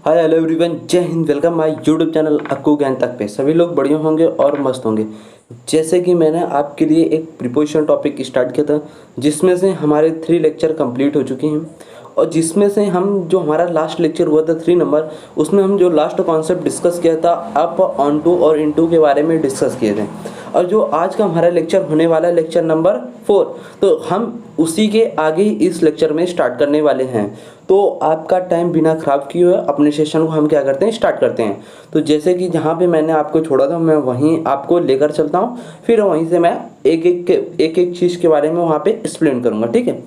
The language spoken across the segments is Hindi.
हाय हेलो एवरीवन, जय Hind. Welcome my YouTube channel Akku ज्ञान तक पे। सभी लोग बढ़िया होंगे और मस्त होंगे। जैसे कि मैंने आपके लिए एक प्रिपोजिशन टॉपिक स्टार्ट किया था, जिसमें से हमारे 3 लेक्चर कंप्लीट हो चुके हैं और जिसमें से हम जो हमारा लास्ट लेक्चर हुआ था 3 नंबर, उसमें हम जो लास्ट कॉन्सेप्ट डिस्कस किया था अप, ऑन टू और इनटू के बारे में डिस्कस किए थे। और जो आज का हमारा लेक्चर होने वाला है लेक्चर नंबर 4, तो हम उसी के आगे इस लेक्चर में स्टार्ट करने वाले हैं। तो आपका टाइम बिना ख़राब किए हुए अपने सेशन को हम क्या करते हैं, स्टार्ट करते हैं। तो जैसे कि जहाँ पे मैंने आपको छोड़ा था मैं वहीं आपको लेकर चलता हूँ, फिर वहीं से मैं एक एक चीज़ के बारे में वहाँ पे एक्सप्लेन करूँगा, ठीक है।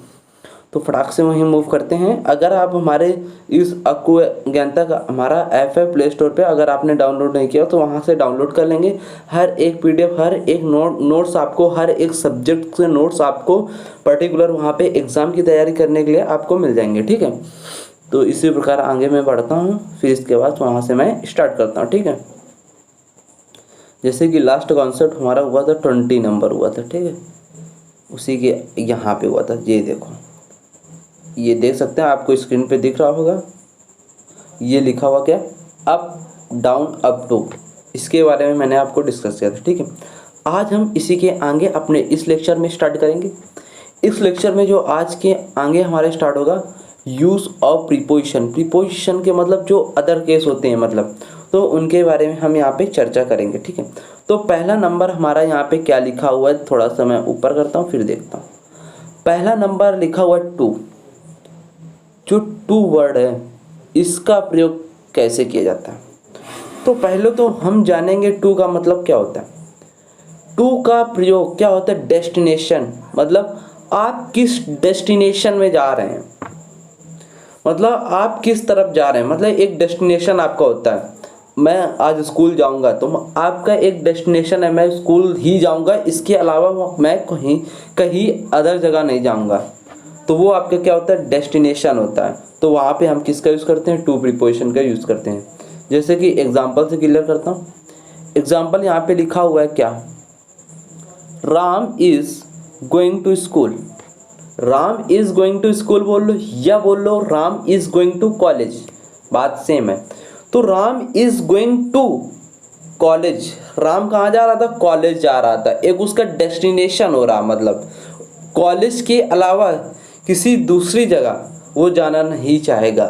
तो फटाक से वहीं मूव करते हैं। अगर आप हमारे इस अक्कू ज्ञानता का हमारा ऐप है प्ले स्टोर पे, अगर आपने डाउनलोड नहीं किया तो वहाँ से डाउनलोड कर लेंगे। हर एक पीडीएफ, हर एक नोट्स आपको, हर एक सब्जेक्ट के नोट्स आपको पर्टिकुलर वहाँ पे एग्ज़ाम की तैयारी करने के लिए आपको मिल जाएंगे, ठीक है। तो इसी प्रकार आगे मैं बढ़ता हूँ, फिर इसके बाद वहाँ से मैं स्टार्ट करता हूँ, ठीक है। जैसे कि लास्ट कॉन्सेप्ट हमारा हुआ था 20 नंबर हुआ था, ठीक है। उसी के यहाँ पे हुआ था, ये देखो, ये देख सकते हैं, आपको स्क्रीन पे दिख रहा होगा। ये लिखा हुआ क्या, अप डाउन अप टू, इसके बारे में मैंने आपको डिस्कस किया था, ठीक है। आज हम इसी के आगे अपने इस लेक्चर में स्टार्ट करेंगे। इस लेक्चर में जो आज के आगे हमारे स्टार्ट होगा, यूज़ ऑफ प्रीपोजिशन। प्रीपोजिशन के मतलब जो अदर केस होते हैं, मतलब तो उनके बारे में हम यहाँ पे चर्चा करेंगे, ठीक है। तो पहला नंबर हमारा यहाँ पे क्या लिखा हुआ है, थोड़ा सा मैं ऊपर करता हूँ फिर देखता हूँ। पहला नंबर लिखा हुआ है टू। जो टू वर्ड है इसका प्रयोग कैसे किया जाता है, तो पहले तो हम जानेंगे टू का मतलब क्या होता है। टू का प्रयोग क्या होता है, डेस्टिनेशन, मतलब आप किस डेस्टिनेशन में जा रहे हैं, मतलब आप किस तरफ जा रहे हैं। मतलब एक डेस्टिनेशन आपका होता है, मैं आज स्कूल जाऊंगा तो आपका एक डेस्टिनेशन है, मैं स्कूल ही जाऊंगा, इसके अलावा मैं कहीं कहीं अदर जगह नहीं जाऊंगा। तो वो आपका क्या होता है, डेस्टिनेशन होता है। तो वहाँ पे हम किसका यूज़ करते हैं, टू प्रीपोजिशन का यूज़ करते हैं। जैसे कि एग्जांपल से क्लियर करता हूँ। एग्जांपल यहाँ पे लिखा हुआ है क्या, Ram is going to school. Ram is going to school बोल लो या बोल लो Ram is going to college, बात सेम है। तो Ram is going to college, Ram कहाँ जा रहा था, कॉलेज जा रहा था। एक उसका डेस्टिनेशन हो रहा, मतलब कॉलेज के अलावा किसी दूसरी जगह वो जाना नहीं चाहेगा।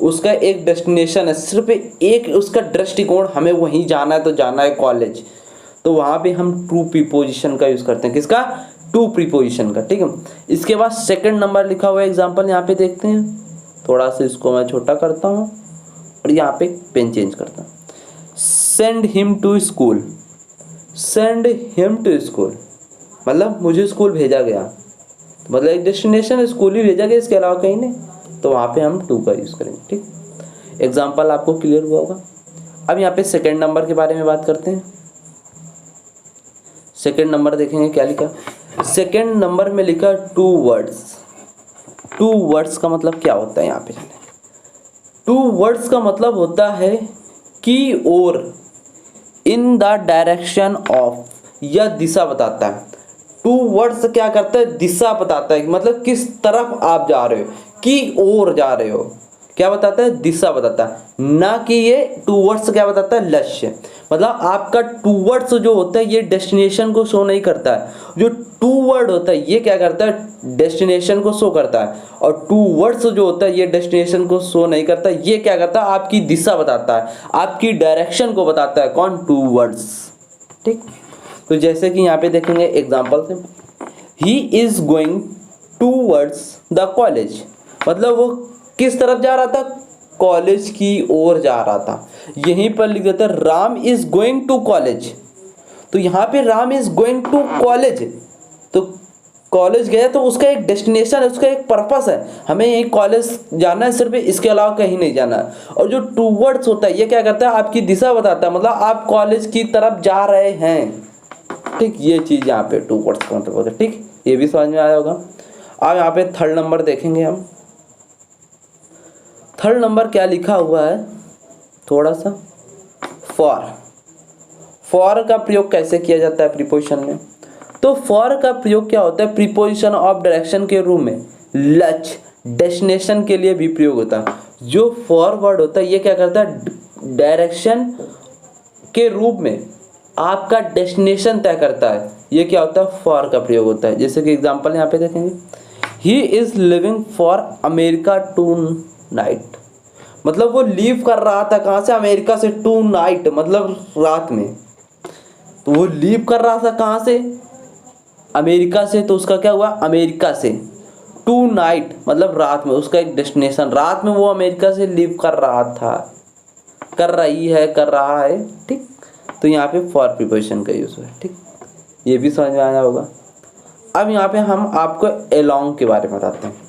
उसका एक डेस्टिनेशन है, सिर्फ एक उसका दृष्टिकोण, हमें वहीं जाना है तो जाना है कॉलेज। तो वहाँ पे हम टू प्रीपोजिशन का यूज़ करते हैं, किसका, टू प्रीपोजिशन का, ठीक है। इसके बाद सेकंड नंबर लिखा हुआ है, एग्जांपल यहाँ पे देखते हैं। थोड़ा सा इसको मैं छोटा करता हूँ और यहाँ पे पेन चेंज करता हूँ। Send him to school. Send him to school मतलब मुझे स्कूल भेजा गया, मतलब एक डेस्टिनेशन स्कूल ही भेजा गया, इसके अलावा कहीं नहीं। तो वहाँ पे हम टू का यूज़ करेंगे, ठीक। एग्जाम्पल आपको क्लियर हुआ होगा। अब यहाँ पे सेकंड नंबर के बारे में बात करते हैं। सेकंड नंबर देखेंगे क्या लिखा। सेकंड नंबर में लिखा टू वर्ड्स। टू वर्ड्स का मतलब क्या होता है, यहाँ पे टू वर्ड्स का मतलब होता है की ओर, इन द डायरेक्शन ऑफ, या दिशा बताता है। टू वर्ड्स क्या करता है, दिशा बताता है, मतलब किस तरफ आप जा रहे हो, की ओर जा रहे हो, क्या बताता है, दिशा बताता है। ना कि ये टू वर्ड्स क्या बताता है, लक्ष्य। मतलब आपका टू वर्ड्स जो होता है ये डेस्टिनेशन को शो नहीं करता है। जो टू वर्ड होता है ये क्या करता है, डेस्टिनेशन को शो करता है। और टू वर्ड्स जो होता है ये डेस्टिनेशन को शो नहीं करता, ये क्या करता है, आपकी दिशा बताता है, आपकी डायरेक्शन को बताता है। कौन, टू वर्ड्स, ठीक। तो जैसे कि यहाँ पे देखेंगे एग्जाम्पल से, he is going towards the college, मतलब वो किस तरफ जा रहा था, कॉलेज की ओर जा रहा था। यहीं पर लिख देता है Ram is going to college. तो यहाँ पे Ram is going to college, तो कॉलेज गया तो उसका एक डेस्टिनेशन है, उसका एक पर्पस है, हमें यही कॉलेज जाना है, सिर्फ इसके अलावा कहीं नहीं जाना है। और जो टूवर्ड्स होता है ये क्या करता है, आपकी दिशा बताता है, मतलब आप कॉलेज की तरफ जा रहे हैं, ठीक। ये चीज़ यहाँ पे टू वर्ड्स का मतलब होता है, ठीक। ये भी समझ में आया होगा। अब यहाँ पे थर्ड नंबर देखेंगे हम। थर्ड नंबर क्या लिखा हुआ है, थोड़ा सा, फॉर। फॉर का प्रयोग कैसे किया जाता है प्रीपोजिशन में, तो फॉर का प्रयोग क्या होता है, प्रीपोजिशन ऑफ डायरेक्शन के रूप में लक्ष्य, डेस्टिनेशन के लिए भी प्रयोग होता है। जो फॉरवर्ड होता है ये क्या करता है, डायरेक्शन के रूप में आपका डेस्टिनेशन तय करता है। ये क्या होता है, फॉर का प्रयोग होता है। जैसे कि एग्जांपल यहाँ पे देखेंगे, he is living for America tonight, मतलब वो लीव कर रहा था कहाँ से, अमेरिका से, टू नाइट मतलब रात में। तो वो लीव कर रहा था कहाँ से, अमेरिका से, तो उसका क्या हुआ, अमेरिका से। टू नाइट मतलब रात में, उसका एक डेस्टिनेशन, रात में वो अमेरिका से लीव कर रहा था, कर रही है, कर रहा है, ठीक। तो यहाँ पे फॉर प्रीपोजिशन का यूज़ है, ठीक। ये भी समझ में आया होगा। अब यहाँ पे हम आपको अलोंग के बारे में बताते हैं।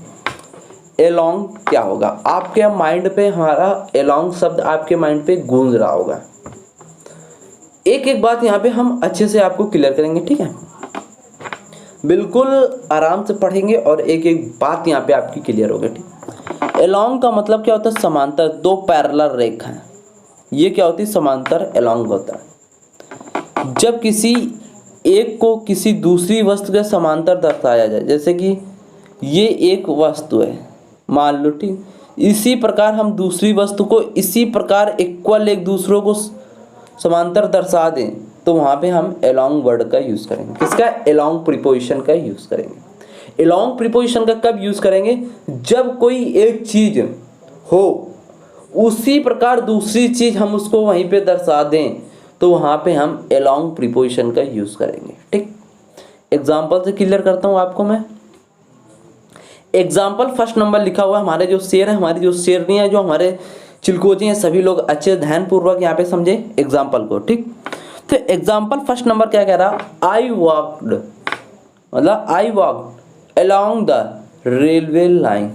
अलोंग क्या होगा, आपके माइंड पे हमारा अलोंग शब्द आपके माइंड पे गूंज रहा होगा। एक एक बात यहाँ पे हम अच्छे से आपको क्लियर करेंगे, ठीक है, बिल्कुल आराम से पढ़ेंगे और एक एक बात यहाँ पे आपकी क्लियर होगी, ठीक। अलोंग का मतलब क्या होता है, समांतर, दो पैरेलल रेखा है, ये क्या होती है, समांतर अलोंग होता है। जब किसी एक को किसी दूसरी वस्तु के समांतर दर्शाया जाए, जैसे कि ये एक वस्तु है मान लो, ठीक, इसी प्रकार हम दूसरी वस्तु को इसी प्रकार इक्वल एक दूसरों को समांतर दर्शा दें, तो वहाँ पे हम अलोंग वर्ड का यूज़ करेंगे। किसका, अलोंग प्रीपोजिशन का यूज़ करेंगे। अलोंग प्रीपोजिशन का कब यूज़ करेंगे, जब कोई एक चीज़ हो उसी प्रकार दूसरी चीज़ हम उसको वहीं पे दर्शा दें, तो वहाँ पे हम अलोंग प्रीपोजिशन का यूज़ करेंगे, ठीक। एग्जाम्पल से क्लियर करता हूँ आपको मैं। एग्जाम्पल फर्स्ट नंबर लिखा हुआ है, हमारे जो शेर है, हमारी जो शेरनी है, जो हमारे चिलकोजी हैं, सभी लोग अच्छे ध्यानपूर्वक यहाँ पे समझे एग्जाम्पल को, ठीक। तो एग्जाम्पल फर्स्ट नंबर क्या कह रहा, आई वॉक्ड, मतलब I walked along the railway line,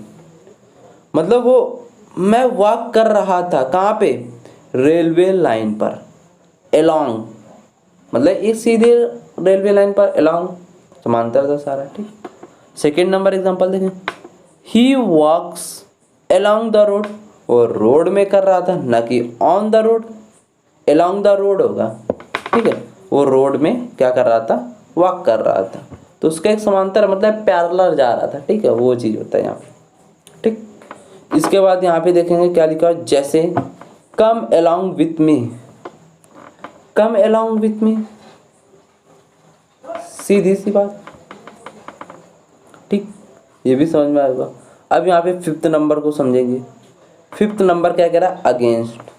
मतलब वो मैं वॉक कर रहा था कहाँ पे, रेलवे लाइन पर। अलोंग मतलब एक सीधे रेलवे लाइन पर, अलोंग समांतर दर्शा रहा है, ठीक। सेकेंड नंबर एग्जांपल देखें, ही वॉक्स अलोंग द रोड, वो रोड में कर रहा था, ना कि on the road. Along the road होगा, ठीक है, वो रोड में क्या कर रहा था, वॉक कर रहा था, तो उसका एक समांतर मतलब पैरेलल जा रहा था, ठीक है, वो चीज़ होता है यहाँ पे, ठीक। इसके बाद यहाँ पे देखेंगे क्या लिखा है, जैसे come along with me, come along with me, सीधी सी बात, ठीक, ये भी समझ में आएगा। अब यहाँ पे फिफ्थ नंबर को समझेंगे। फिफ्थ नंबर क्या कह रहा है, अगेंस्ट।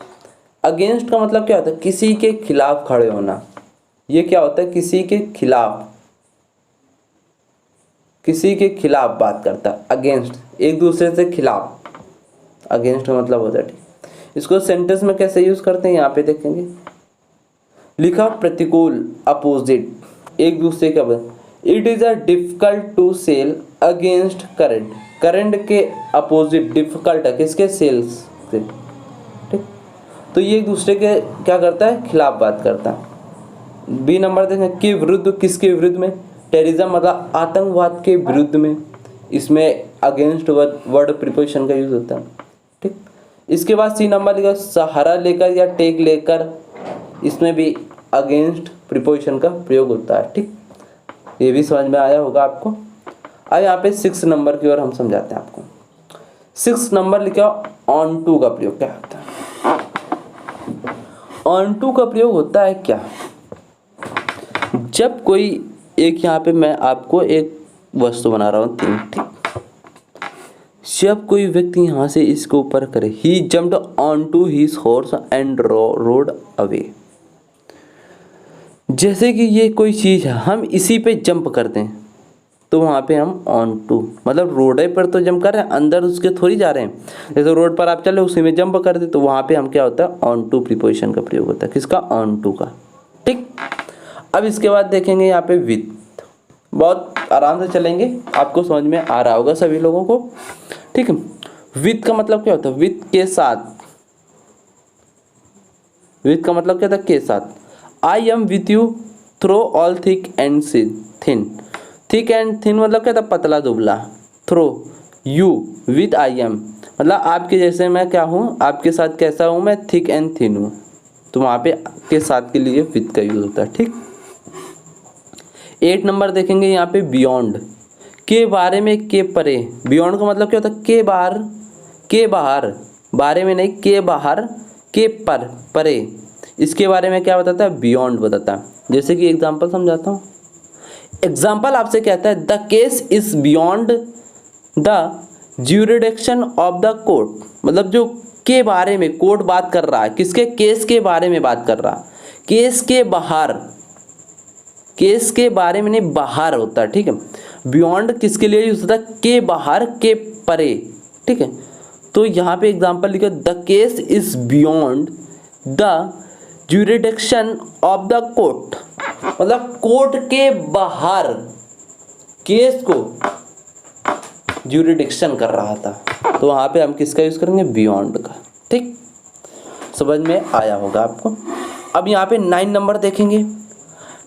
अगेंस्ट का मतलब क्या होता है, किसी के खिलाफ खड़े होना। ये क्या होता है, किसी के खिलाफ, किसी के खिलाफ बात करता है, अगेंस्ट, एक दूसरे से खिलाफ, अगेंस्ट का मतलब होता है, ठीक। इसको सेंटेंस में कैसे यूज करते हैं यहाँ पे देखेंगे, लिखा प्रतिकूल, अपोजिट, एक दूसरे का। It is a difficult to sail against current, current के अपोजिट डिफिकल्ट है, किसके, सेल्स से, ठीक। तो ये एक दूसरे के क्या करता है, खिलाफ बात करता है। बी नंबर देखें, के विरुद्ध, किसके विरुद्ध में, टेररिज्म मतलब आतंकवाद के विरुद्ध में, इसमें अगेंस्ट वर्ड प्रीपोजिशन का यूज होता है, ठीक। इसके बाद सी नंबर लिखा, सहारा लेकर या टेक लेकर, इसमें भी अगेंस्ट प्रीपोजिशन का प्रयोग होता है, ठीक। ये भी समझ में आया होगा आपको। अब यहाँ पे 6 नंबर की ओर हम समझाते हैं आपको। 6 नंबर लिखा, ऑन टू का प्रयोग क्या होता है। ऑन टू का प्रयोग होता है क्या, जब कोई एक, यहाँ पे मैं आपको एक वस्तु बना रहा हूँ 3, ठीक। जब कोई व्यक्ति यहाँ से इसके ऊपर करे, he jumped on to his horse and rode away, जैसे कि ये कोई चीज़ है, हम इसी पे जंप करते हैं, तो वहाँ पे हम ऑन टू, मतलब रोड पर तो जंप कर रहे हैं, अंदर उसके थोड़ी जा रहे हैं। जैसे रोड पर आप चले उसी में जंप कर दे, तो वहाँ पे हम क्या होता है, ऑन टू प्रीपोजिशन का प्रयोग होता है, किसका, ऑन टू का, ठीक। अब इसके बाद देखेंगे यहाँ पे विथ, बहुत आराम से चलेंगे, आपको समझ में आ रहा होगा सभी लोगों को, ठीक है। विथ का मतलब क्या होता है, विथ के साथ, विथ का मतलब क्या था, के साथ। I am with you through all thick and thin, thick and thin मतलब क्या था, पतला दुबला, through you with I am मतलब आपके जैसे मैं क्या हूँ, आपके साथ कैसा हूँ मैं, थिक एंड थिन हूँ, तो वहाँ पे के साथ के लिए विथ का यूज होता है, ठीक। 8 नंबर देखेंगे यहाँ पे, बियॉन्ड, के बारे में, के परे, बियॉन्ड का मतलब क्या होता है, के बाहर, के बाहर, बारे में नहीं, के बाहर, के पर, परे, इसके बारे में क्या बताता है, बियॉन्ड बताता है। जैसे कि एग्जाम्पल समझाता हूँ। एग्जाम्पल आपसे कहता है the case is beyond the jurisdiction of the court, मतलब जो के बारे में कोर्ट बात कर रहा है, किसके, केस के बारे में बात कर रहा, केस के बाहर, केस के बारे में नहीं, बाहर होता है, ठीक है। बियॉन्ड किसके लिए यूज होता है, के बाहर, के परे, ठीक है। तो यहाँ पे एग्जाम्पल लिखो the case is beyond the jurisdiction of the court, मतलब कोर्ट के बाहर केस को ज्यूरिडिक्शन कर रहा था, तो वहाँ पे हम किसका यूज़ करेंगे, बियॉन्ड का, ठीक। समझ में आया होगा आपको। अब यहाँ पे 9 नंबर देखेंगे।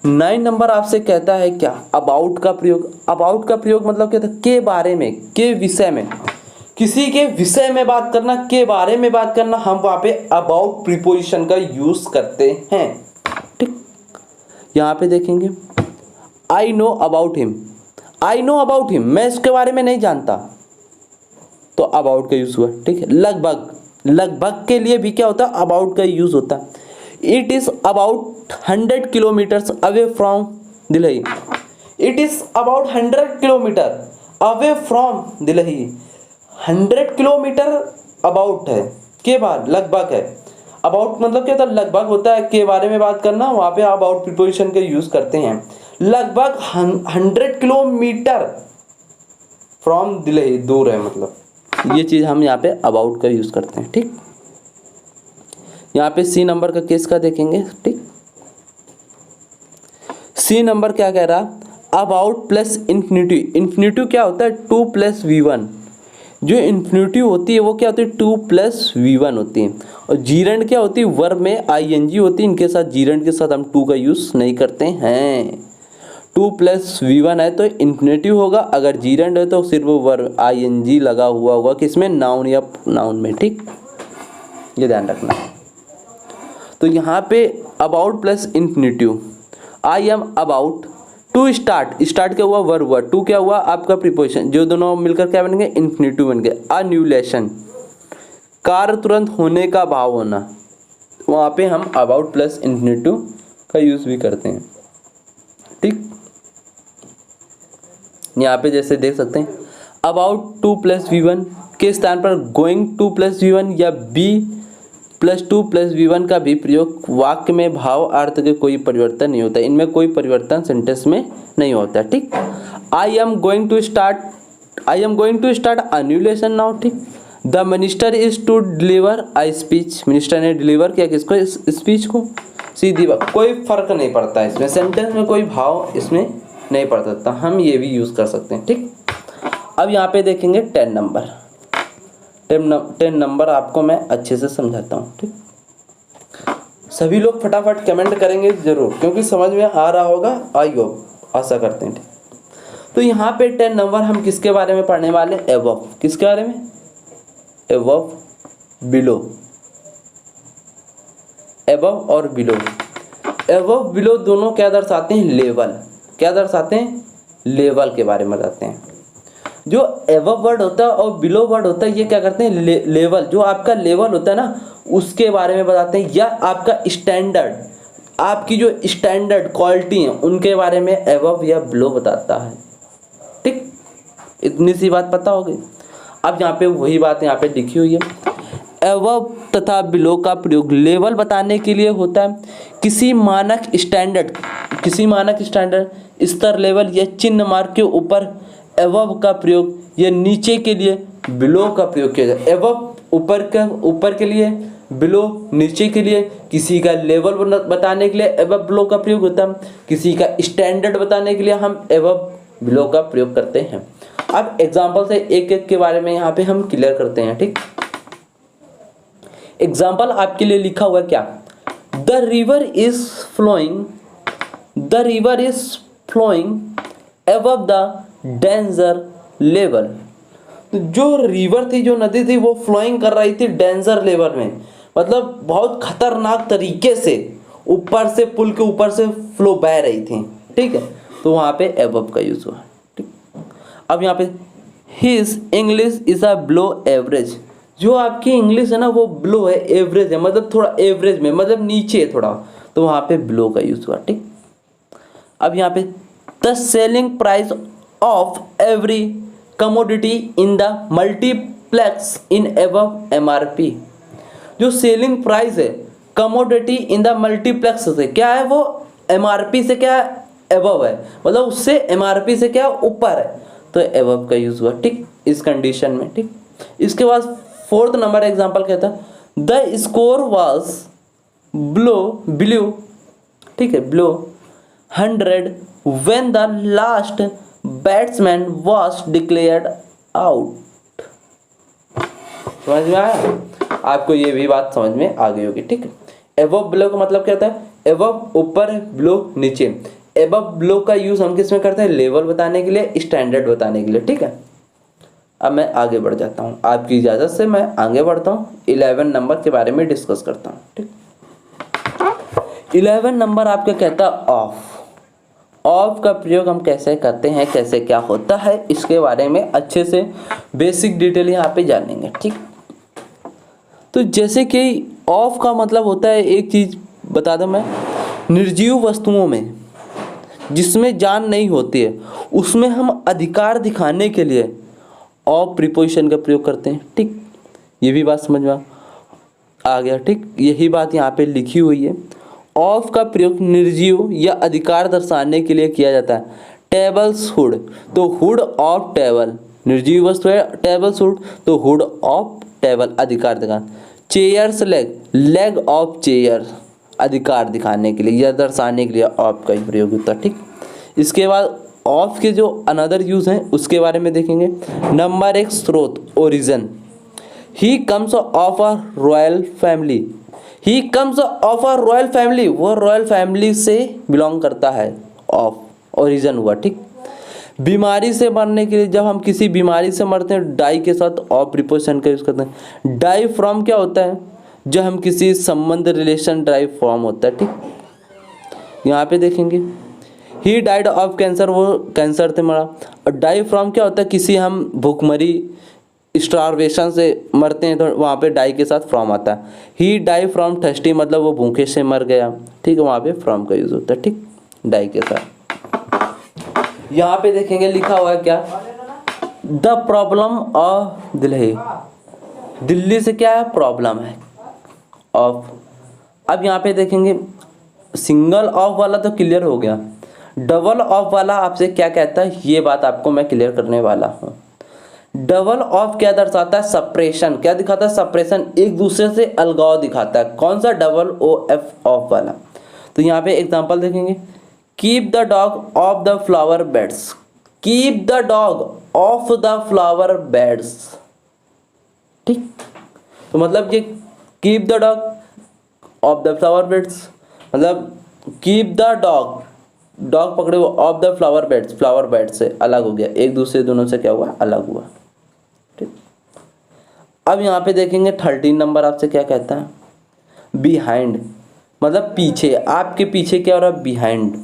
9 नंबर आपसे कहता है क्या, अबाउट का प्रयोग। अबाउट का प्रयोग मतलब कहता है के बारे में, के विषय में, किसी के विषय में बात करना, के बारे में बात करना, हम वहाँ पे अबाउट प्रीपोजिशन का यूज करते हैं, ठीक। यहाँ पे देखेंगे I know about him, I know about him, मैं इसके बारे में नहीं जानता, तो अबाउट का यूज हुआ, ठीक है। लगभग, लगभग के लिए भी क्या होता है, अबाउट का यूज होता है। It is about 100 kilometres away from Delhi, it is about 100 kilometre away from Delhi, 100 kilometre about है, के बाद लगभग है। अबाउट मतलब क्या होता है, लगभग होता है, के बारे में बात करना, वहाँ पे अबाउट प्रीपोजिशन का यूज करते हैं। लगभग 100 किलोमीटर फ्रॉम दिल्ली, दूर है, मतलब ये चीज़ हम यहाँ पे अबाउट का यूज करते हैं, ठीक। यहाँ पे सी नंबर का केस का देखेंगे, ठीक। सी नंबर क्या कह रहा, अबाउट प्लस इन्फिनिटिव। इन्फिनिटिव क्या होता है, 2 + V1, जो इन्फिनिटिव होती है वो क्या होती है, 2 + V1 होती है। और जीरेंड क्या होती है, वर्ब में ING होती है, इनके साथ जीरेंड के साथ हम 2 का यूज़ नहीं करते हैं। 2 + V1 है तो इन्फिनिटिव होगा, अगर जीरेंड है तो सिर्फ वो वर्ब ING लगा हुआ होगा, किसमें, नाउन या नाउन में, ठीक, ये ध्यान रखना। तो यहाँ पे about plus infinitive, I am about to start, start क्या हुआ, वर्ब हुआ, टू क्या हुआ आपका प्रीपोजिशन, जो दोनों मिलकर क्या बन गए, इन्फिनिटिव बन गए। अन्यूलेशन, कार्य तुरंत होने का भाव होना, वहाँ पे हम अबाउट प्लस इन्फिनिटिव का यूज भी करते हैं, ठीक। यहाँ पे जैसे देख सकते हैं अबाउट 2 + V1 के स्थान पर गोइंग 2 + V1 या बी +2 + V1 का भी प्रयोग, वाक्य में भाव अर्थ के कोई परिवर्तन नहीं होता, इनमें कोई परिवर्तन सेंटेंस में नहीं होता, ठीक। I am going to start annulation now, ठीक। The minister is to deliver a speech, minister ने डिलीवर किया किसको, इस स्पीच को, सीधी बात, कोई फर्क नहीं पड़ता इसमें, सेंटेंस में कोई भाव इसमें नहीं पड़ता, तो हम ये भी यूज कर सकते हैं, ठीक। अब यहाँ पे देखेंगे 10 नंबर। 10 नंबर आपको मैं अच्छे से समझाता हूँ, ठीक। सभी लोग फटाफट कमेंट करेंगे जरूर, क्योंकि समझ में आ रहा होगा, आई होप, आशा करते हैं, ठीक। तो यहाँ पे 10 नंबर हम किसके बारे में पढ़ने वाले, एबव, किसके बारे में, एबव, बिलो, एबव और बिलो। एबव बिलो दोनों क्या दर्शाते हैं, लेवल, क्या दर्शाते हैं, लेवल के बारे में बताते हैं। जो एबव वर्ड होता है और बिलो वर्ड होता है, ये क्या करते हैं, लेवल, जो आपका लेवल होता है ना, उसके बारे में बताते हैं, या आपका स्टैंडर्ड, आपकी जो स्टैंडर्ड क्वालिटी है उनके बारे में एबव या बिलो बताता है, ठीक। इतनी सी बात पता होगी। अब यहाँ पे वही बात यहाँ पे लिखी हुई है, एबव तथा बिलो का प्रयोग लेवल बताने के लिए होता है। किसी मानक स्टैंडर्ड स्तर, लेवल या चिन्ह मार्क के ऊपर एबव का प्रयोग, या नीचे के लिए बिलो का प्रयोग किया जाए। एबव ऊपर के लिए, बिलो नीचे के लिए। किसी का लेवल बताने के लिए एबव बिलो का प्रयोग होता है, किसी का स्टैंडर्ड बताने के लिए हम एबव बिलो का प्रयोग करते हैं। अब एग्जाम्पल से एक एक के बारे में यहाँ पे हम क्लियर करते हैं, ठीक। एग्जाम्पल आपके लिए लिखा हुआ क्या, the river is flowing above the danger level. तो जो रिवर थी, जो नदी थी, वो फ्लोइंग कर रही थी डेंजर लेवल में, मतलब बहुत खतरनाक तरीके से ऊपर से, पुल के ऊपर से फ्लो बह रही थी, ठीक है। तो वहाँ पे एबव का यूज हुआ, ठीक। अब यहाँ पे his English is a below average, जो आपकी इंग्लिश है ना वो बिलो है, एवरेज है, मतलब थोड़ा एवरेज में, मतलब नीचे है थोड़ा, तो वहाँ पे बिलो का यूज हुआ। ठीक, अब यहाँ पे the selling price of every commodity in the multiplex in above MRP. जो सेलिंग प्राइस है कमोडिटी इन द मल्टीप्लेक्स से क्या है, वो एमआरपी से क्या एबव है, मतलब उससे एमआरपी से क्या ऊपर है, तो एबव का यूज हुआ। ठीक, इस कंडीशन में। ठीक, इसके बाद 4th नंबर एग्जांपल कहता है द स्कोर वाज बिलो, ठीक है, below 100 when the last batsman was declared out. समझ में आया आपको, ये भी बात समझ में आ गई होगी। ठीक है, एबव बिलो का मतलब क्या होता है, एबव ऊपर, बिलो नीचे। एबव बिलो का यूज हम किस में करते हैं, लेवल बताने के लिए, स्टैंडर्ड बताने के लिए। ठीक है, अब मैं आगे बढ़ जाता हूँ, आपकी इजाज़त से मैं आगे बढ़ता हूँ, 11 नंबर के बारे में डिस्कस करता हूँ। ठीक, 11 नंबर आपका कहता है ऑफ। ऑफ का प्रयोग हम कैसे करते हैं, कैसे क्या होता है, इसके बारे में अच्छे से बेसिक डिटेल यहाँ पे जानेंगे। ठीक, तो जैसे कि ऑफ का मतलब होता है, एक चीज़ बता दूं मैं, निर्जीव वस्तुओं में जिसमें जान नहीं होती है उसमें हम अधिकार दिखाने के लिए ऑफ प्रीपोजिशन का प्रयोग करते हैं। ठीक, ये भी बात समझ में आ गया। ठीक, यही बात यहाँ पे लिखी हुई है। ऑफ का प्रयोग निर्जीव या अधिकार दर्शाने के लिए किया जाता है। टेबल्स हुड, तो हुड ऑफ टेबल, निर्जीव वस्तु है टेबल्स हुड, तो हुड ऑफ टेबल अधिकार दिखाना। Chairs leg, leg of chair अधिकार दिखाने के लिए या दर्शाने के लिए ऑफ का प्रयोग होता है। ठीक, इसके बाद ऑफ के जो अनदर यूज हैं उसके बारे में देखेंगे। नंबर 1 स्रोत, origin. He comes of a royal family, he comes of a royal family, वो रॉयल फैमिली से बिलोंग करता है, ऑफ ओरिजिन हुआ। ठीक, बीमारी से मरने के लिए, जब हम किसी बीमारी से मरते हैं डाई के साथ ऑफ प्रीपोजिशन का यूज करते हैं। डाई फ्रॉम क्या होता है, जब हम किसी संबंध रिलेशन ड्राइव फ्रॉम होता है। ठीक, यहाँ पे देखेंगे ही डाइड ऑफ कैंसर, वो कैंसर से मरा। और डाई फ्रॉम क्या होता है, किसी हम भूखमरी स्टारवेशन से मरते हैं तो वहाँ पे डाई के साथ फ्रॉम आता है। ही डाई फ्रॉम थर्स्टी, मतलब वो भूखे से मर गया। ठीक है, वहाँ पे फ्रॉम का यूज होता है। ठीक, डाई के साथ। यहाँ पे देखेंगे लिखा हुआ है क्या, the problem of Delhi, Delhi से क्या है, प्रॉब्लम है ऑफ। अब यहाँ पे देखेंगे सिंगल ऑफ वाला तो क्लियर हो गया, डबल ऑफ वाला आपसे क्या कहता है, ये बात आपको मैं क्लियर करने वाला हूँ। डबल ऑफ क्या दर्शाता है, सप्रेशन, क्या दिखाता है, सप्रेशन, एक दूसरे से अलगाव दिखाता है। कौन सा, डबल ओ एफ ऑफ वाला। तो यहाँ पे एग्जांपल देखेंगे, keep the dog of the flower beds, keep the dog of the flower beds. ठीक, तो मतलब ये keep the dog of the flower beds, मतलब कीप द डॉग, डॉग पकड़े हुए, of the flower beds, flower bed से अलग हो गया, एक दूसरे दोनों से क्या हुआ, अलग हुआ। ठीक, अब यहाँ पे देखेंगे 13 नंबर आपसे क्या कहता है, बिहाइंड, मतलब पीछे, आपके पीछे क्या हो रहा है, behind.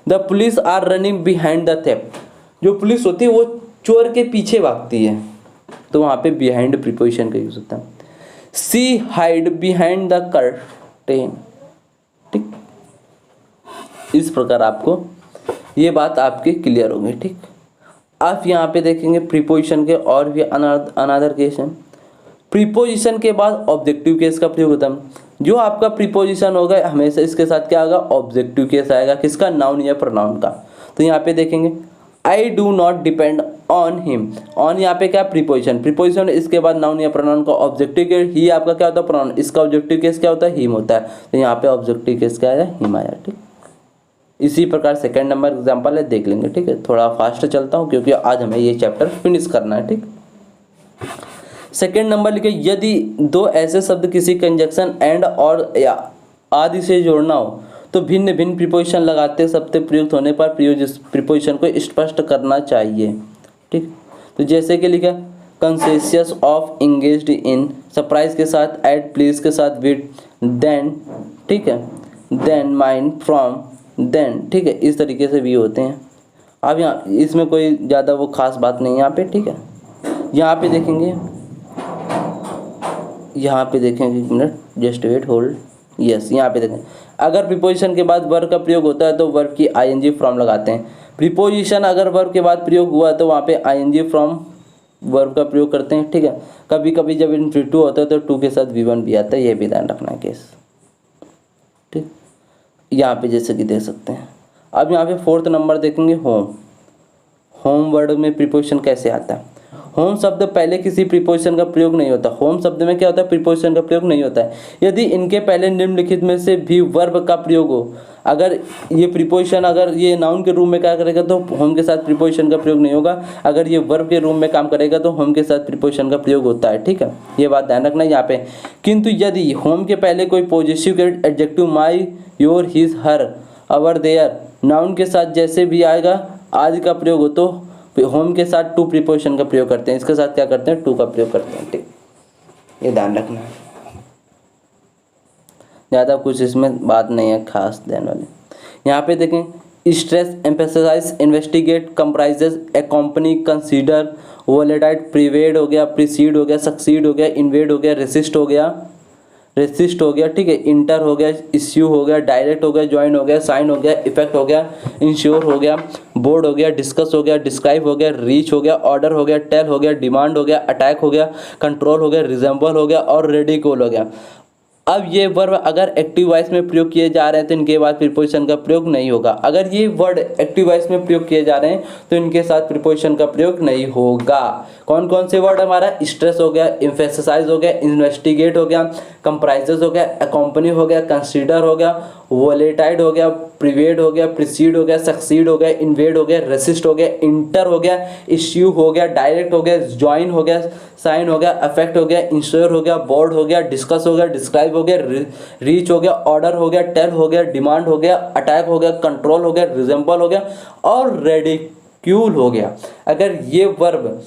The police are running behind the theft, जो पुलिस होती है वो चोर के पीछे भागती है, तो वहाँ पे बिहाइंड प्रीपोजिशन का यूज होता है। सी हाइड बिहाइंड द कर्टेन। ठीक, इस प्रकार आपको ये बात आपकी क्लियर होगी। ठीक, आप यहाँ पे देखेंगे प्रीपोजिशन के और भी अनदर केस हैं। प्रीपोजिशन के बाद ऑब्जेक्टिव केस का प्रयोग होता है। जो आपका प्रीपोजिशन होगा हमेशा इसके साथ क्या आएगा, ऑब्जेक्टिव केस आएगा, किसका, नाउन या प्रोनाउन का। तो यहाँ पे देखेंगे I do not depend on him, on यहाँ पे क्या, प्रीपोजिशन, प्रीपोजिशन इसके बाद नाउन या प्रोनाउन का ऑब्जेक्टिव केस, ही आपका क्या होता है, प्रोनाउन, इसका ऑब्जेक्टिव केस क्या होता है, हिम होता है, तो यहाँ पे ऑब्जेक्टिव केस क्या आया, हिम आया। ठीक, इसी प्रकार सेकंड नंबर एग्जांपल है, देख लेंगे। ठीक है, थोड़ा फास्ट चलता हूँ क्योंकि आज हमें ये चैप्टर फिनिश करना है। ठीक, सेकंड नंबर लिखे, यदि दो ऐसे शब्द किसी कंजक्शन एंड और या आदि से जोड़ना हो तो भिन्न भिन्न प्रीपोजिशन लगाते शब्द प्रयुक्त होने पर प्रीपोजिशन को स्पष्ट करना चाहिए। ठीक, तो जैसे कि लिखा कंसेसियस ऑफ इंगेज्ड इन, सरप्राइज के साथ, एट प्लीज के साथ, विद, देन, ठीक है, देन, माइंड, फ्रॉम, देन। ठीक है, इस तरीके से भी होते हैं। अब यहाँ इसमें कोई ज़्यादा वो खास बात नहीं है यहाँ पे। ठीक है, यहाँ पे देखेंगे यहाँ पे देखें, एक minute, just wait, hold, yes, यहाँ पे देखें, अगर प्रीपोजिशन के बाद वर्ब का प्रयोग होता है तो वर्ब की आईएनजी फॉर्म लगाते हैं। प्रीपोजिशन अगर वर्ब के बाद प्रयोग हुआ तो वहाँ पे आईएनजी फॉर्म वर्ब का प्रयोग करते हैं, ठीक है। कभी कभी जब इन्फिनिटिव होता है तो टू के साथ V1 भी आता है, ये भी ध्यान रखना है केस, ठीक। यहाँ पे जैसे कि देख सकते हैं। अब यहाँ पे 4th नंबर देखेंगे, होम। होम वर्ड में प्रीपोजिशन कैसे आता है? होम शब्द पहले किसी प्रीपोजिशन का प्रयोग नहीं होता। होम शब्द में क्या होता है? प्रीपोजिशन का प्रयोग नहीं होता है। यदि इनके पहले निम्नलिखित में से भी वर्ब का प्रयोग हो, अगर ये प्रीपोजिशन, अगर ये नाउन के रूप में क्या करेगा तो होम के साथ प्रीपोजिशन का प्रयोग नहीं होगा। अगर ये वर्ब के रूप में काम करेगा तो होम के साथ प्रीपोजिशन का प्रयोग होता है, ठीक है। ये बात ध्यान रखना है यहाँ पे। किंतु यदि होम के पहले कोई positive adjective my, your, his, her, our, their noun के साथ जैसे भी आएगा आदि का प्रयोग हो तो होम के साथ टू प्रीपोजिशन का प्रयोग करते हैं। इसके साथ क्या करते हैं? टू का प्रयोग करते हैं, ठीक। ये ध्यान रखना है, ज़्यादा कुछ इसमें बात नहीं है खास ध्यान वाली। यहाँ पे देखें, stress, emphasise, investigate, comprises, accompany, consider, volatile, pervade हो गया, प्रीसीड हो गया, सक्सीड हो गया, इन्वेड हो गया, रेसिस्ट हो गया, ठीक है, इंटर हो गया, इश्यू हो गया, डायरेक्ट हो गया, ज्वाइन हो गया, साइन हो गया, इफेक्ट हो गया, इंश्योर हो गया, बोर्ड हो गया, डिस्कस हो गया, डिस्क्राइब हो गया, रीच हो गया, ऑर्डर हो गया, टेल हो गया, डिमांड हो गया, अटैक हो गया, कंट्रोल हो गया, रिजेंबल हो गया और रेडिकल हो गया। अब ये वर्ब अगर एक्टिव वॉइस में प्रयोग किए जा रहे हैं तो इनके बाद प्रीपोजिशन का प्रयोग नहीं होगा। अगर ये वर्ड एक्टिव वॉइस में प्रयोग किए जा रहे हैं तो इनके साथ प्रीपोजिशन का प्रयोग नहीं होगा। कौन कौन से वर्ड? हमारा स्ट्रेस हो गया, एम्फेसाइज हो गया, इन्वेस्टिगेट हो गया, कंप्राइजेस हो गया, एक्कम्पनी हो गया, कंसीडर हो गया, वॉलेटाइड हो गया, प्रीवेड हो गया, प्रीसीड हो गया, सक्सीड हो गया, इन्वेड हो गया, रेसिस्ट हो गया, इंटर हो गया, इश्यू हो गया, डायरेक्ट हो गया, ज्वाइन हो गया, साइन हो गया, अफेक्ट हो गया, इंश्योर हो गया, बोर्ड हो गया, डिस्कस हो गया, डिस्क्राइब हो गया, रीच हो गया, ऑर्डर हो गया, टेल हो गया, डिमांड हो गया, अटैक हो गया, कंट्रोल हो गया, रिजेंबल हो गया और रेडिक्यूल हो गया। अगर ये वर्ब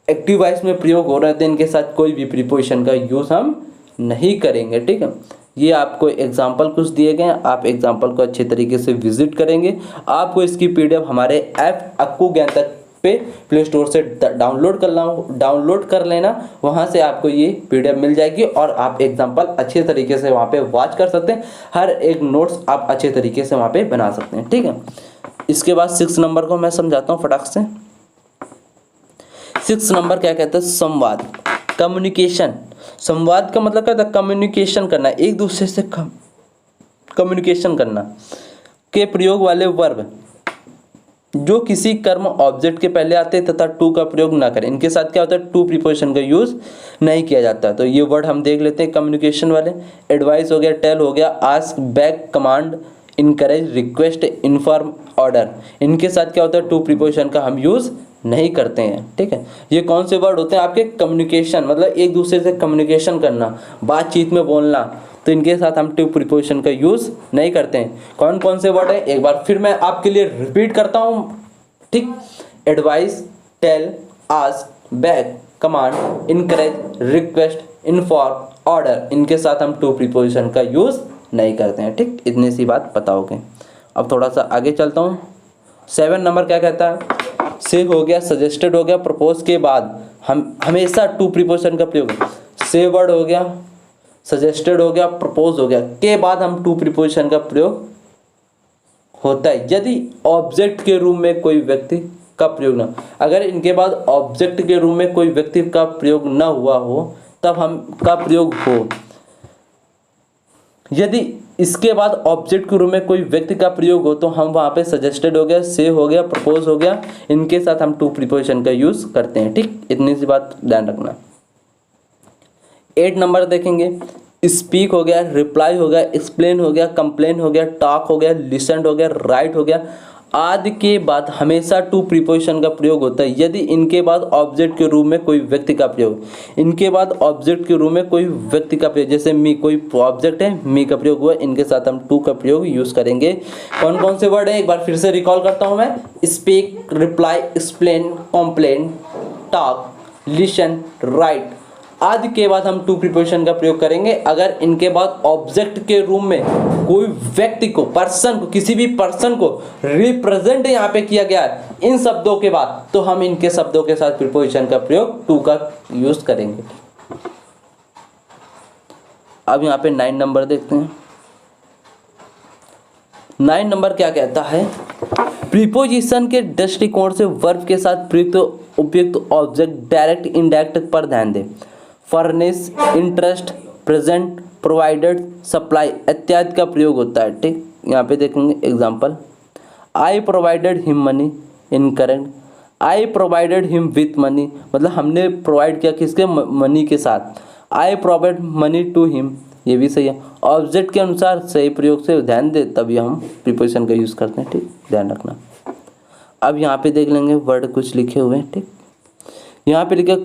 एक्टिव वॉइस में प्रयोग हो रहा है तो इनके साथ कोई भी प्रीपोजिशन का यूज़ हम नहीं करेंगे, ठीक है। ये आपको एग्जाम्पल कुछ दिए गए हैं, आप एग्जाम्पल को अच्छे तरीके से विजिट करेंगे। आपको इसकी PDF हमारे ऐप अक्कू ज्ञान तक पे प्ले स्टोर से डाउनलोड कर लेना, वहाँ से आपको ये PDF मिल जाएगी और आप एग्जाम्पल अच्छे तरीके से वहाँ पे वॉच कर सकते हैं। हर एक नोट्स आप अच्छे तरीके से वहाँ पे बना सकते हैं, ठीक है। इसके बाद 6 नंबर को मैं समझाता हूँ फटाक से। 6 नंबर क्या कहता है? संवाद, कम्युनिकेशन। संवाद का मतलब क्या था? कम्युनिकेशन करना, एक दूसरे से कम्युनिकेशन करना के प्रयोग वाले वर्ब जो किसी कर्म ऑब्जेक्ट के पहले आते हैं तथा टू का प्रयोग ना करें। इनके साथ क्या होता है? टू प्रीपोजिशन का यूज नहीं किया जाता। तो ये वर्ड हम देख लेते हैं कम्युनिकेशन वाले। एडवाइस हो गया, टेल हो गया, ask, beg, command, encourage, request, inform, order. इनके साथ क्या होता है? टू प्रीपोजिशन का हम यूज नहीं करते हैं, ठीक है। ये कौन से वर्ड होते हैं आपके? कम्युनिकेशन, मतलब एक दूसरे से कम्युनिकेशन करना, बातचीत में बोलना, तो इनके साथ हम टू प्रीपोजिशन का यूज़ नहीं करते हैं। कौन कौन से वर्ड है एक बार फिर मैं आपके लिए रिपीट करता हूँ, ठीक। Advise, tell, ask, beg, command, encourage, request, inform, order. इनके साथ हम टू प्रीपोजिशन का यूज़ नहीं करते हैं, ठीक। इतनी सी बात बताओगे। अब थोड़ा सा आगे चलता हूँ। 7 नंबर क्या कहता है? से हो गया, सजेस्टेड हो गया, प्रपोज के बाद हम हमेशा टू प्रीपोजिशन का प्रयोग। से वर्ड हो गया, सजेस्टेड हो गया, प्रपोज हो गया के बाद हम टू प्रीपोजिशन का प्रयोग होता है यदि ऑब्जेक्ट के रूप में कोई व्यक्ति का प्रयोग ना। अगर इनके बाद ऑब्जेक्ट के रूप में कोई व्यक्ति का प्रयोग ना हुआ हो तब हम का प्रयोग हो। यदि इसके बाद ऑब्जेक्ट के रूप में कोई व्यक्ति का प्रयोग हो तो हम वहाँ पे सजेस्टेड हो गया, से हो गया, प्रपोज हो गया, इनके साथ हम टू प्रीपोजिशन का यूज़ करते हैं, ठीक। इतनी सी बात ध्यान रखना। 8 नंबर देखेंगे। स्पीक हो गया, रिप्लाई हो गया, एक्सप्लेन हो गया, कंप्लेन हो गया, टॉक हो गया, लिसन हो गया, राइट हो गया आदि के बाद हमेशा टू प्रीपोजिशन का प्रयोग होता है यदि इनके बाद ऑब्जेक्ट के रूप में कोई व्यक्ति का प्रयोग। इनके बाद ऑब्जेक्ट के रूप में कोई व्यक्ति का प्रयोग, जैसे मी, कोई ऑब्जेक्ट है, मी का प्रयोग हुआ, इनके साथ हम टू का प्रयोग यूज करेंगे। कौन कौन से वर्ड है एक बार फिर से रिकॉल करता हूं मैं। Speak, reply, explain, complain, talk, listen, right आदि के बाद हम टू प्रीपोजिशन का प्रयोग करेंगे अगर इनके बाद ऑब्जेक्ट के रूप में कोई व्यक्ति को, पर्सन को, किसी भी पर्सन को रिप्रेजेंट यहाँ पे किया गया है इन शब्दों के बाद, तो हम इनके शब्दों के साथ प्रीपोजिशन का प्रयोग टू का यूज करेंगे। अब यहाँ पे 9 नंबर देखते हैं। 9 नंबर क्या कहता है, प्रीपोजिशन के दृष्टिकोण से वर्ब के साथ प्रयुक्त उपयुक्त ऑब्जेक्ट डायरेक्ट इनडायरेक्ट पर ध्यान दें। Furnish, interest, present, provided, supply इत्यादि का प्रयोग होता है। ठीक, यहाँ पे देखेंगे example, I provided him money, incorrect. I provided him with money, मतलब हमने प्रोवाइड किया किसके, मनी के साथ। I provide money to him, ये भी सही है। ऑब्जेक्ट के अनुसार सही प्रयोग से ध्यान दे तभी हम प्रीपोजिशन का यूज़ करते हैं। ठीक, ध्यान रखना। अब यहाँ पे देख लेंगे वर्ड कुछ लिखे हुए हैं। ठीक, यहाँ पे लिखे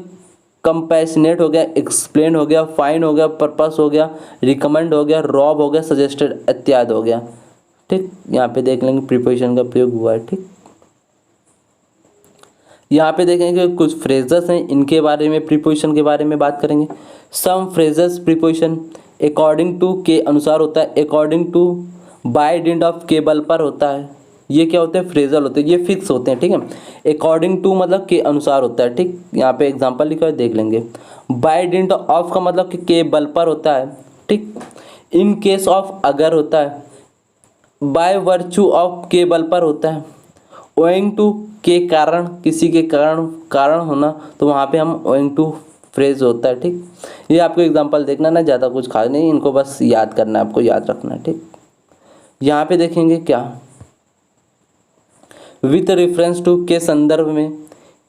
कंपैशनेट हो गया, एक्सप्लेन हो गया, फाइन हो गया, पर्पस हो गया, रिकमेंड हो गया, रॉब हो गया, सजेस्टेड इत्यादि हो गया। ठीक, यहाँ पे देख लेंगे प्रीपोजिशन का प्रयोग हुआ है। ठीक, यहाँ पे देखेंगे कुछ फ्रेजेस हैं, इनके बारे में प्रीपोजिशन के बारे में बात करेंगे। Some phrases preposition according to के अनुसार होता है, according to, by dint of के बल पर होता है। ये क्या होते हैं, फ्रेजल होते हैं, ये फिक्स होते हैं। ठीक है, अकॉर्डिंग टू मतलब के अनुसार होता है। ठीक, यहाँ पे एग्जांपल लिखा है देख लेंगे। बाय डिंट ऑफ का मतलब कि के बल पर होता है। ठीक, इन केस ऑफ अगर होता है, बाय वर्च्यू ऑफ के बल पर होता है, ओइंग टू के कारण, किसी के कारण होना, तो वहाँ पे हम ओइंग टू फ्रेज होता है। ठीक, ये आपको एग्जांपल देखना ना, ज़्यादा कुछ खास नहीं, इनको बस याद करना है, आपको याद रखना है। ठीक, यहाँ पे देखेंगे क्या, विथ रेफरेंस टू के संदर्भ में,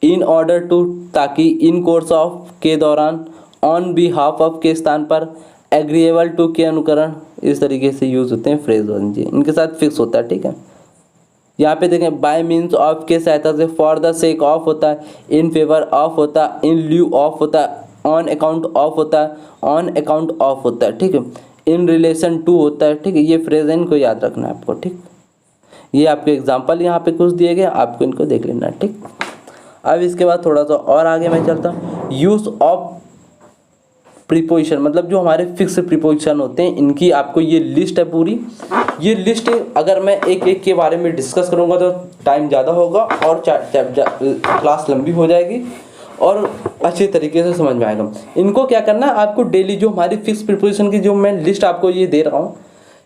इन ऑर्डर टू ताकि, इन कोर्स ऑफ के दौरान, ऑन बिहाफ ऑफ के स्थान पर, एग्रीएबल टू के अनुकरण, इस तरीके से यूज़ होते हैं फ्रेज। जी, इनके साथ फिक्स होता है। ठीक है, यहाँ पे देखें बाय मीन्स ऑफ के सहायता से, फॉर द सेक ऑफ होता है, इन फेवर ऑफ होता है, इन ल्यू ऑफ होता है, ऑन अकाउंट ऑफ होता है, ऑन अकाउंट ऑफ होता है। ठीक है, इन रिलेशन टू होता है। ठीक है, ये फ्रेज है, इनको याद रखना है आपको। ठीक, ये आपके एग्जाम्पल यहाँ पे कुछ दिए गए, आपको इनको देख लेना है। ठीक, अब इसके बाद थोड़ा सा और आगे मैं चलता हूँ। यूज़ ऑफ प्रीपोजिशन, मतलब जो हमारे फिक्स प्रीपोजिशन होते हैं, इनकी आपको ये लिस्ट है पूरी। ये लिस्ट अगर मैं एक एक के बारे में डिस्कस करूँगा तो टाइम ज़्यादा होगा और क्लास लंबी हो जाएगी और अच्छे तरीके से समझ में आएगा। इनको क्या करना है, आपको डेली जो हमारी फिक्स प्रीपोजिशन की जो मैं लिस्ट आपको ये दे रहा हूँ,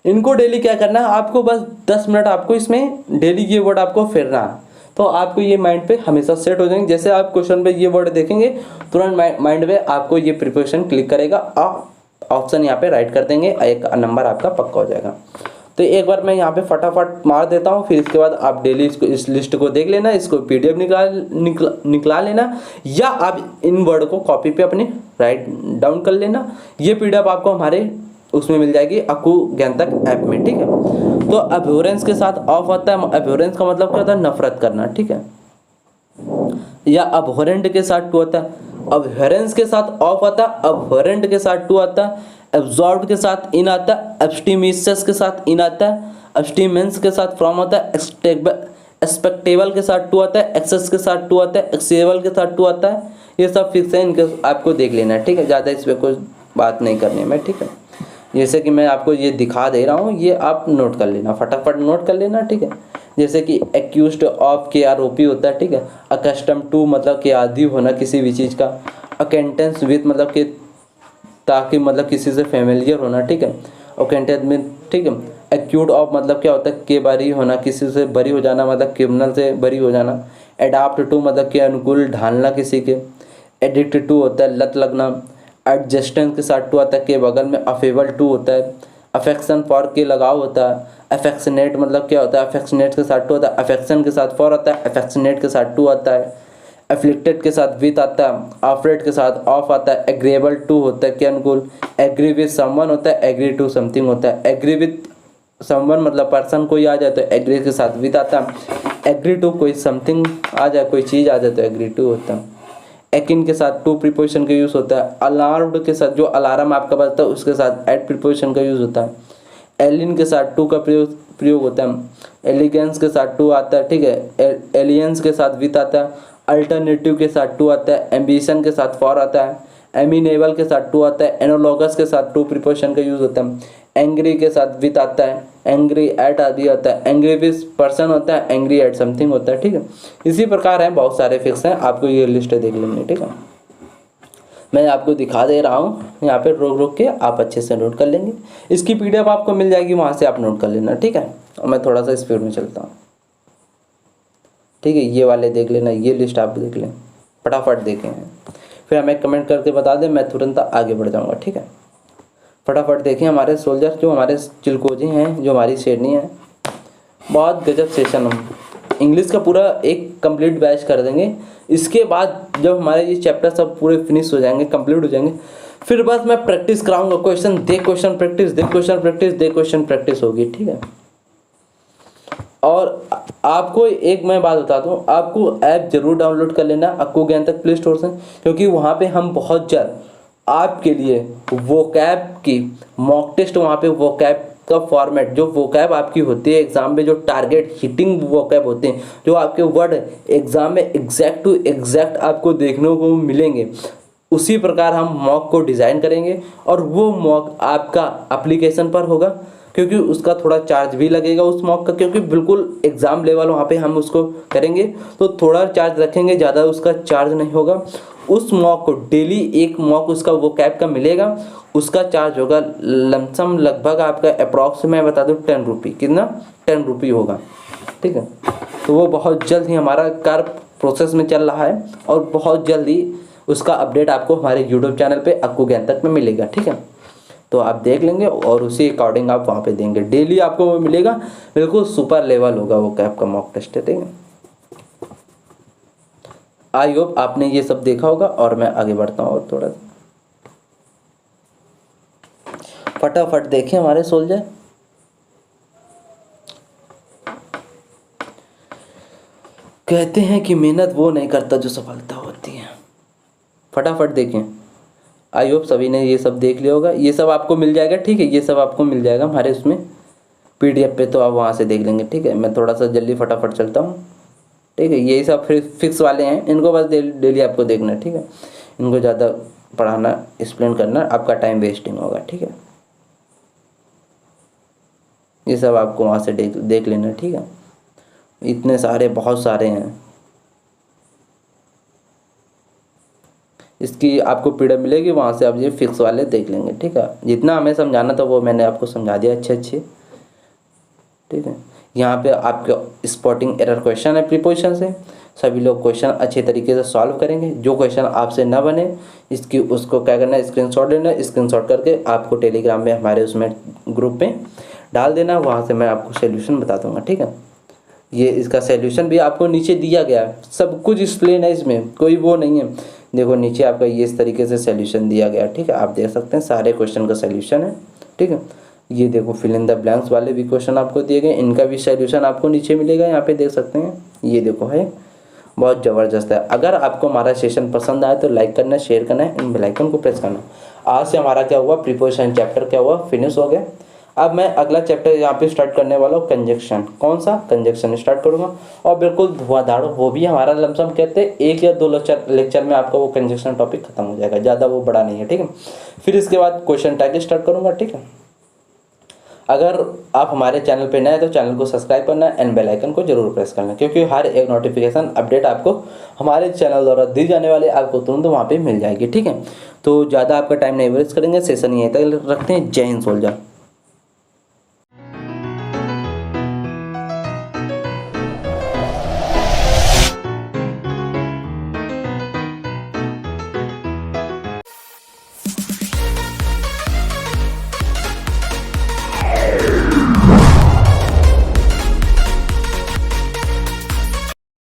इनको डेली क्या करना है, आपको बस 10 मिनट आपको इसमें डेली ये वर्ड आपको फेरना है, तो आपको ये माइंड पे हमेशा सेट हो जाएंगे। जैसे आप क्वेश्चन पे ये वर्ड देखेंगे, तुरंत माइंड में आपको ये प्रिपरेशन क्लिक करेगा, आप ऑप्शन यहाँ पे राइट कर देंगे, एक नंबर आपका पक्का हो जाएगा। तो एक बार मैं यहाँ पे फटाफट मार देता हूँ, फिर इसके बाद आप डेली इसको, इस लिस्ट को देख लेना, इसको PDF निकला लेना, या आप इन वर्ड को कॉपी पे अपने राइट डाउन कर लेना। ये PDF आपको हमारे उसमें मिल जाएगी, अकू ज्ञानतक ऐप में। ठीक है, तो अभ्योरेंस के साथ ऑफ आता है। अभ्योरेंस का मतलब क्या होता है, नफरत करना। ठीक है, या अभोरेंट के साथ टू आता है। अभ्योरेंस के साथ ऑफ आता है, अभोरेंट के साथ टू आता है, एब्जॉर्ब्ड के साथ इन आता है, एब्स्टिमियस के साथ इन आता है, एब्स्टिमेंस के साथ फ्रॉम आता है, एक्सपेक्टेबल के साथ टू आता है, एक्सेस के साथ टू आता है, एक्सेबल के साथ टू आता है। ये सब फिक्स है, इनके आपको देख लेना है। ठीक है, ज़्यादा इस पर कोई बात नहीं करनी है मैं। ठीक है, जैसे कि मैं आपको ये दिखा दे रहा हूँ, ये आप नोट कर लेना, फटाफट नोट कर लेना। ठीक है, जैसे कि एक्यूज्ड ऑफ के आरोपी होता है। ठीक है, अकस्टम टू मतलब कि आदी होना किसी भी चीज़ का, अकेंटेंस विथ मतलब कि ताकि मतलब किसी से फेमिलियर होना। ठीक है, अकेंटेंस में। ठीक है, एक्यूट ऑफ मतलब क्या होता है, के बरी होना, किसी से बरी हो जाना, मतलब क्रिमिनल से बरी हो जाना। एडाप्ट टू मतलब के अनुकूल ढालना किसी के। एडिक्ट टू होता है लत लगना। एडजस्टेंस के साथ टू आता है के बगल में। अफेबल टू होता है अफेक्शन फॉर के लगाव होता है। अफेक्शनेट मतलब क्या होता है, अफेक्शनेट के साथ टू आता है। अफेक्शन के साथ फॉर आता है, अफेक्शनेट के साथ टू आता है। एफ्लिक्टेड के साथ विथ आता है। अफ्रेड के साथ ऑफ आता है। एग्रीएबल टू होता है के अनुकूल। एग्री विथ समवन होता है, एग्री टू समथिंग होता है। एग्री विथ समवन मतलब पर्सन कोई आ जाए तो एग्री के साथ विथ आता है। एग्री टू कोई समथिंग आ जाए, कोई चीज़ आ जाए तो एग्री टू होता है। एकिन के साथ टू प्रीपोजिशन का यूज़ होता है। अलार्म्ड के साथ जो अलार्म आपका बजता है उसके साथ एट प्रीपोजिशन का यूज़ होता है। एलियन के साथ टू का प्रयोग होता है। एलिगेंस के साथ टू आता है। ठीक है, एलियंस के साथ विथ आता है। अल्टरनेटिव के साथ टू आता है। एम्बिशन के साथ फॉर आता है। एमिनेबल के साथ टू आता है। एनोलॉगस के साथ टू प्रीपोजिशन का यूज़ होता है। एंग्री के साथ विथ आता है। एंग्री एट आदि होता है। एंग्री विथ पर्सन होता है। एंग्री एट समथिंग होता है। ठीक है, इसी प्रकार है, बहुत सारे फिक्स हैं, आपको ये लिस्ट देख लेंगे। ठीक है, मैं आपको दिखा दे रहा हूँ, यहाँ पे रोक रोक के आप अच्छे से नोट कर लेंगे। इसकी PDF आपको मिल जाएगी, वहाँ से आप नोट कर लेना, ठीक है। और मैं थोड़ा सा स्पीड में चलता हूँ, ठीक है। ये वाले देख लेना, ये लिस्ट आप देख लें, फटाफट देखें, फिर हमें कमेंट करके बता दें, मैं तुरंत आगे बढ़ जाऊँगा, ठीक है। फटाफट देखें हमारे सोल्जर, जो हमारे चिलकोजी हैं, जो हमारी शेरनी है, बहुत गजब सेशन। हम इंग्लिश का पूरा एक कंप्लीट बैच कर देंगे। इसके बाद जब हमारे ये चैप्टर सब पूरे फिनिश हो जाएंगे, कंप्लीट हो जाएंगे, फिर बस मैं प्रैक्टिस कराऊंगा। क्वेश्चन दे, क्वेश्चन प्रैक्टिस दे, क्वेश्चन प्रैक्टिस दे, क्वेश्चन प्रैक्टिस होगी, ठीक है। और आपको एक मैं बात बता दूं, आपको ऐप जरूर डाउनलोड कर लेना अक्कू ज्ञान तक प्ले स्टोर से, क्योंकि वहाँ पे हम बहुत जल्द आपके लिए वोकैब की मॉक टेस्ट, वहाँ पे वोकैब का फॉर्मेट, जो वोकैब आपकी होती है एग्जाम में, जो टारगेट हिटिंग वोकैब होते हैं, जो आपके वर्ड एग्जाम में एग्जैक्ट टू एग्जैक्ट आपको देखने को मिलेंगे, उसी प्रकार हम मॉक को डिज़ाइन करेंगे। और वो मॉक आपका एप्लीकेशन पर होगा, क्योंकि उसका थोड़ा चार्ज भी लगेगा उस मॉक का, क्योंकि बिल्कुल एग्ज़ाम लेवल वहाँ पे हम उसको करेंगे, तो थोड़ा चार्ज रखेंगे, ज़्यादा उसका चार्ज नहीं होगा। उस मॉक को डेली एक मॉक उसका वो कैब का मिलेगा, उसका चार्ज होगा लमसम लगभग आपका अप्रॉक्स मैं बता दूँ 10 रुपये, कितना 10 रुपये होगा, ठीक है। तो वो बहुत जल्द ही हमारा कार्य प्रोसेस में चल रहा है, और बहुत जल्दी उसका अपडेट आपको हमारे यूट्यूब चैनल पे अक्कू ज्ञान तक में मिलेगा, ठीक है। तो आप देख लेंगे और उसी अकॉर्डिंग आप वहाँ पे देंगे, डेली आपको वो मिलेगा, बिल्कुल सुपर लेवल होगा वो कैब का मॉक टेस्ट, ठीक है। आई होप आपने ये सब देखा होगा, और मैं आगे बढ़ता हूँ और थोड़ा सा फटाफट देखें हमारे सोल्जर। कहते हैं कि मेहनत वो नहीं करता जो सफलता होती है। फटाफट देखें। आई होप सभी ने ये सब देख लिया होगा, ये सब आपको मिल जाएगा, ठीक है। ये सब आपको मिल जाएगा हमारे उसमें PDF पे, तो आप वहाँ से देख लेंगे, ठीक है। मैं थोड़ा सा जल्दी फटाफट चलता हूँ, ठीक है। यही सब फिक्स वाले हैं, इनको बस डेली आपको देखना है, ठीक है। इनको ज़्यादा पढ़ाना, एक्सप्लेन करना आपका टाइम वेस्टिंग होगा, ठीक है। ये सब आपको वहाँ से देख लेना, ठीक है। इतने सारे, बहुत सारे हैं। इसकी आपको PDF मिलेगी, वहाँ से आप ये फिक्स वाले देख लेंगे, ठीक है। जितना हमें समझाना था वो मैंने आपको समझा दिया अच्छे, ठीक है। यहाँ पे आपके स्पॉटिंग एरर क्वेश्चन है प्रीपोजिशन से, सभी लोग क्वेश्चन अच्छे तरीके से सॉल्व करेंगे। जो क्वेश्चन आपसे ना बने उसको क्या करना है, स्क्रीनशॉट लेना, स्क्रीनशॉट करके आपको टेलीग्राम में हमारे उसमें ग्रुप में डाल देना, वहाँ से मैं आपको सोल्यूशन बता दूँगा, ठीक है। ये इसका सोल्यूशन भी आपको नीचे दिया गया है, सब कुछ एक्सप्लेन है, इसमें कोई वो नहीं है। देखो नीचे आपका ये इस तरीके से सोल्यूशन दिया गया, ठीक है। आप देख सकते हैं सारे क्वेश्चन का सोल्यूशन है, ठीक है। ये देखो फिल इन द ब्लैंक्स वाले भी क्वेश्चन आपको दिए गए, इनका भी सोल्यूशन आपको नीचे मिलेगा, यहाँ पे देख सकते हैं। ये देखो है, बहुत ज़बरदस्त है। अगर आपको हमारा सेशन पसंद आए तो लाइक करना, शेयर करना है, इन बेल आइकन को प्रेस करना। आज से हमारा क्या हुआ, प्रीपोजिशन चैप्टर क्या हुआ, फिनिश हो गया। अब मैं अगला चैप्टर यहाँ पे स्टार्ट करने वाला हूँ, कंजक्शन। कौन सा कंजक्शन स्टार्ट करूँगा, और बिल्कुल धुआंधार, वो भी हमारा लमसम कहते हैं 1 या 2 लेक्चर में आपका वो कंजक्शन टॉपिक खत्म हो जाएगा, ज़्यादा वो बड़ा नहीं है, ठीक है। फिर इसके बाद क्वेश्चन टैग स्टार्ट करूँगा, ठीक है। अगर आप हमारे चैनल पे नए हैं तो चैनल को सब्सक्राइब करना एंड बेल आइकन को जरूर प्रेस करना, क्योंकि हर एक नोटिफिकेशन अपडेट आपको हमारे चैनल द्वारा दी जाने वाले आपको तुरंत वहाँ पे मिल जाएगी, ठीक है। तो ज़्यादा आपका टाइम नहीं वेस्ट करेंगे, सेशन यहीं तक रखते हैं। जय हिंद सोल्जर।